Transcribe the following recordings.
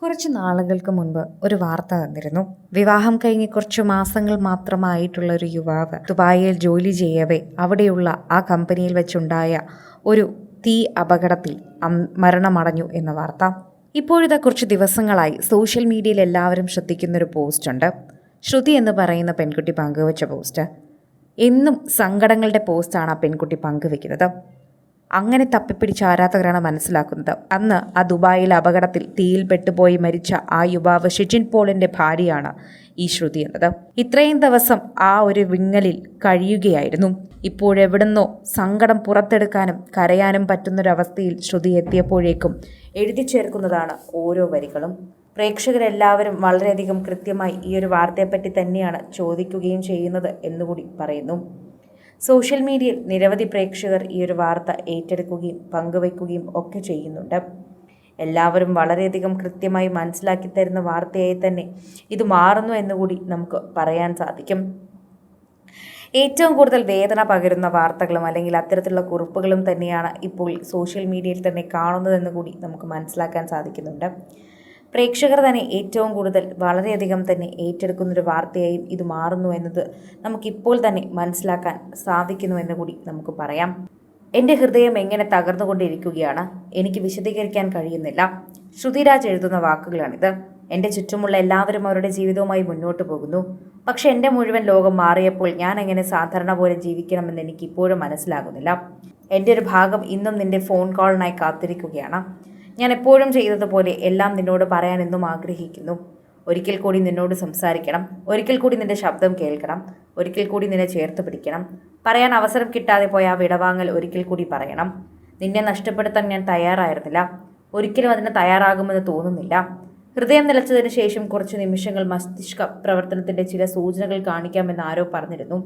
കുറച്ച് നാളുകൾക്ക് മുൻപ് ഒരു വാർത്ത വന്നിരുന്നു. വിവാഹം കഴിഞ്ഞ് കുറച്ച് മാസങ്ങൾ മാത്രമായിട്ടുള്ള ഒരു യുവാവ് ദുബായിൽ ജോലി ചെയ്യവേ അവിടെയുള്ള ആ കമ്പനിയിൽ വെച്ചുണ്ടായ ഒരു തീ അപകടത്തിൽ മരണമടഞ്ഞു എന്ന വാർത്ത. ഇപ്പോഴിതാ കുറച്ച് ദിവസങ്ങളായി സോഷ്യൽ മീഡിയയിൽ എല്ലാവരും ശ്രദ്ധിക്കുന്നൊരു പോസ്റ്റുണ്ട്. ശ്രുതി എന്ന് പറയുന്ന പെൺകുട്ടി പങ്കുവച്ച പോസ്റ്റ്. എന്നും സങ്കടങ്ങളുടെ പോസ്റ്റാണ് ആ പെൺകുട്ടി പങ്കുവെക്കുന്നത്. അങ്ങനെ തപ്പിപ്പിടിച്ച ആരാധകരാണ് മനസ്സിലാക്കുന്നത്, അന്ന് ആ ദുബായിൽ അപകടത്തിൽ തീയിൽ പെട്ടുപോയി മരിച്ച ആ യുവാവ് ഷിജിൻ പോളിൻ്റെ ഭാര്യയാണ് ഈ ശ്രുതി എന്നത്. ഇത്രയും ദിവസം ആ ഒരു വിങ്ങലിൽ കഴിയുകയായിരുന്നു. ഇപ്പോഴെവിടുന്നോ സങ്കടം പുറത്തെടുക്കാനും കരയാനും പറ്റുന്നൊരവസ്ഥയിൽ ശ്രുതി എത്തിയപ്പോഴേക്കും എഴുതി ചേർക്കുന്നതാണ് ഓരോ വരികളും. പ്രേക്ഷകരെല്ലാവരും വളരെയധികം കൃത്യമായി ഈ ഒരു വാർത്തയെപ്പറ്റി തന്നെയാണ് ചോദിക്കുകയും ചെയ്യുന്നത് എന്നുകൂടി പറയുന്നു. സോഷ്യൽ മീഡിയയിൽ നിരവധി പ്രേക്ഷകർ ഈ ഒരു വാർത്ത ഏറ്റെടുക്കുകയും പങ്കുവയ്ക്കുകയും ഒക്കെ ചെയ്യുന്നുണ്ട്. എല്ലാവരും വളരെയധികം കൃത്യമായി മനസ്സിലാക്കി തരുന്ന വാർത്തയായി തന്നെ ഇത് മാറുന്നു എന്നുകൂടി നമുക്ക് പറയാൻ സാധിക്കും. ഏറ്റവും കൂടുതൽ വേദന പകരുന്ന വാർത്തകളും അല്ലെങ്കിൽ അത്തരത്തിലുള്ള കുറിപ്പുകളും തന്നെയാണ് ഇപ്പോൾ സോഷ്യൽ മീഡിയയിൽ തന്നെ കാണുന്നതെന്ന് കൂടി നമുക്ക് മനസ്സിലാക്കാൻ സാധിക്കുന്നുണ്ട്. പ്രേക്ഷകർ തന്നെ ഏറ്റവും കൂടുതൽ വളരെയധികം തന്നെ ഏറ്റെടുക്കുന്നൊരു വാർത്തയായും ഇത് മാറുന്നു എന്നത് നമുക്കിപ്പോൾ തന്നെ മനസ്സിലാക്കാൻ സാധിക്കുന്നു എന്ന് കൂടി നമുക്ക് പറയാം. എൻ്റെ ഹൃദയം എങ്ങനെ തകർന്നുകൊണ്ടിരിക്കുകയാണ്, എനിക്ക് വിശദീകരിക്കാൻ കഴിയുന്നില്ല. ശ്രുതിരാജ് എഴുതുന്ന വാക്കുകളാണിത്. എൻ്റെ ചുറ്റുമുള്ള എല്ലാവരും അവരുടെ ജീവിതവുമായി മുന്നോട്ട് പോകുന്നു. പക്ഷെ എൻ്റെ മുഴുവൻ ലോകം മാറിയപ്പോൾ ഞാൻ എങ്ങനെ സാധാരണ പോലെ ജീവിക്കണമെന്ന് എനിക്ക് ഇപ്പോഴും മനസ്സിലാകുന്നില്ല. എൻ്റെ ഒരു ഭാഗം ഇന്നും നിൻ്റെ ഫോൺ കോളിനായി കാത്തിരിക്കുകയാണ്. ഞാൻ എപ്പോഴും ചെയ്തതുപോലെ എല്ലാം നിന്നോട് പറയാൻ എന്നും ആഗ്രഹിക്കുന്നു. ഒരിക്കൽ കൂടി നിന്നോട് സംസാരിക്കണം, ഒരിക്കൽ കൂടി നിന്റെ ശബ്ദം കേൾക്കണം, ഒരിക്കൽ കൂടി നിന്നെ ചേർത്ത് പിടിക്കണം. പറയാൻ അവസരം കിട്ടാതെ പോയ ആ വിടവാങ്ങൽ ഒരിക്കൽ കൂടി പറയണം. നിന്നെ നഷ്ടപ്പെടുത്താൻ ഞാൻ തയ്യാറായിരുന്നില്ല, ഒരിക്കലും അതിന് തയ്യാറാകുമെന്ന് തോന്നുന്നില്ല. ഹൃദയം നിലച്ചതിന് ശേഷം കുറച്ച് നിമിഷങ്ങൾ മസ്തിഷ്ക പ്രവർത്തനത്തിൻ്റെ ചില സൂചനകൾ കാണിക്കാമെന്ന് ആരോ പറഞ്ഞിരുന്നു.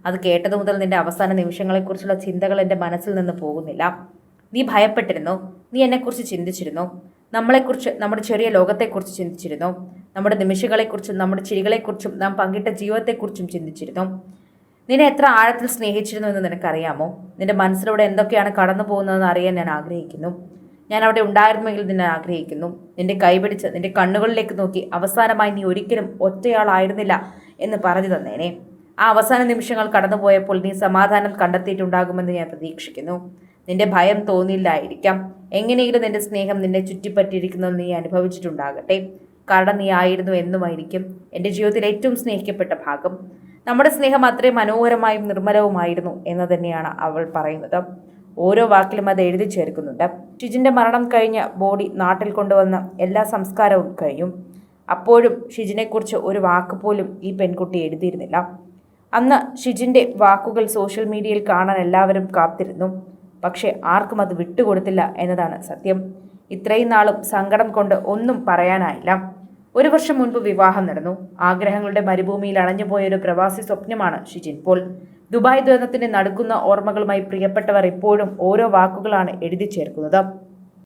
അത് കേട്ടതു മുതൽ നിന്റെ അവസാന നിമിഷങ്ങളെക്കുറിച്ചുള്ള ചിന്തകൾ എൻ്റെ മനസ്സിൽ നിന്ന് പോകുന്നില്ല. നീ ഭയപ്പെട്ടിരുന്നു, നീ എന്നെക്കുറിച്ച് ചിന്തിച്ചിരുന്നു, നമ്മളെക്കുറിച്ച്, നമ്മുടെ ചെറിയ ലോകത്തെക്കുറിച്ച് ചിന്തിച്ചിരുന്നു, നമ്മുടെ നിമിഷങ്ങളെക്കുറിച്ചും നമ്മുടെ ചിരികളെക്കുറിച്ചും നാം പങ്കിട്ട ജീവിതത്തെക്കുറിച്ചും ചിന്തിച്ചിരുന്നു. നിന്നെ എത്ര ആഴത്തിൽ സ്നേഹിച്ചിരുന്നു എന്ന് നിനക്കറിയാമോ? നിന്റെ മനസ്സിലൂടെ എന്തൊക്കെയാണ് കടന്നു പോകുന്നതെന്ന് അറിയാൻ ഞാൻ ആഗ്രഹിക്കുന്നു. ഞാൻ അവിടെ ഉണ്ടായിരുന്നുവെങ്കിൽ നിന്നെ ആഗ്രഹിക്കുന്നു. നിന്റെ കൈപിടിച്ച് നിന്റെ കണ്ണുകളിലേക്ക് നോക്കി അവസാനമായി നീ ഒരിക്കലും ഒറ്റയാളായിരുന്നില്ല എന്ന് പറഞ്ഞു തന്നേനെ. ആ അവസാന നിമിഷങ്ങൾ കടന്നുപോയപ്പോൾ നീ സമാധാനം കണ്ടെത്തിയിട്ടുണ്ടാകുമെന്ന് ഞാൻ പ്രതീക്ഷിക്കുന്നു. നിന്റെ ഭയം തോന്നിയില്ലായിരിക്കാം. എങ്ങനെയെങ്കിലും നിന്റെ സ്നേഹം നിന്നെ ചുറ്റിപ്പറ്റിയിരിക്കുന്നത് നീ അനുഭവിച്ചിട്ടുണ്ടാകട്ടെ. കാരണം നീ ആയിരുന്നു എന്നുമായിരിക്കും എൻ്റെ ജീവിതത്തിൽ ഏറ്റവും സ്നേഹിക്കപ്പെട്ട ഭാഗം. നമ്മുടെ സ്നേഹം അത്രയും മനോഹരമായും നിർമ്മലവുമായിരുന്നു എന്ന് തന്നെയാണ് അവൾ പറയുന്നത്. ഓരോ വാക്കിലും അത് എഴുതി ചേർക്കുന്നുണ്ട്. ഷിജിൻ്റെ മരണം കഴിഞ്ഞ ബോഡി നാട്ടിൽ കൊണ്ടുവന്ന എല്ലാ സംസ്കാരവും കഴിഞ്ഞു. അപ്പോഴും ഷിജിനെക്കുറിച്ച് ഒരു വാക്ക് പോലും ഈ പെൺകുട്ടി എഴുതിയിരുന്നില്ല. അന്ന് ഷിജിൻ്റെ വാക്കുകൾ സോഷ്യൽ മീഡിയയിൽ കാണാൻ എല്ലാവരും കാത്തിരുന്നു. പക്ഷേ ആർക്കും അത് വിട്ടുകൊടുത്തില്ല എന്നതാണ് സത്യം. ഇത്രയും നാളും സങ്കടം കൊണ്ട് ഒന്നും പറയാനായില്ല. 1 വർഷം മുൻപ് വിവാഹം നടന്നു. ആഗ്രഹങ്ങളുടെ മരുഭൂമിയിൽ അണഞ്ഞുപോയൊരു പ്രവാസി സ്വപ്നമാണ് ഷിജിൻ പോൾ. ദുബായ് ദുരന്തത്തിന് നടുക്കുന്ന ഓർമ്മകളുമായി പ്രിയപ്പെട്ടവർ ഇപ്പോഴും ഓരോ വാക്കുകളാണ് എഴുതി ചേർക്കുന്നത്.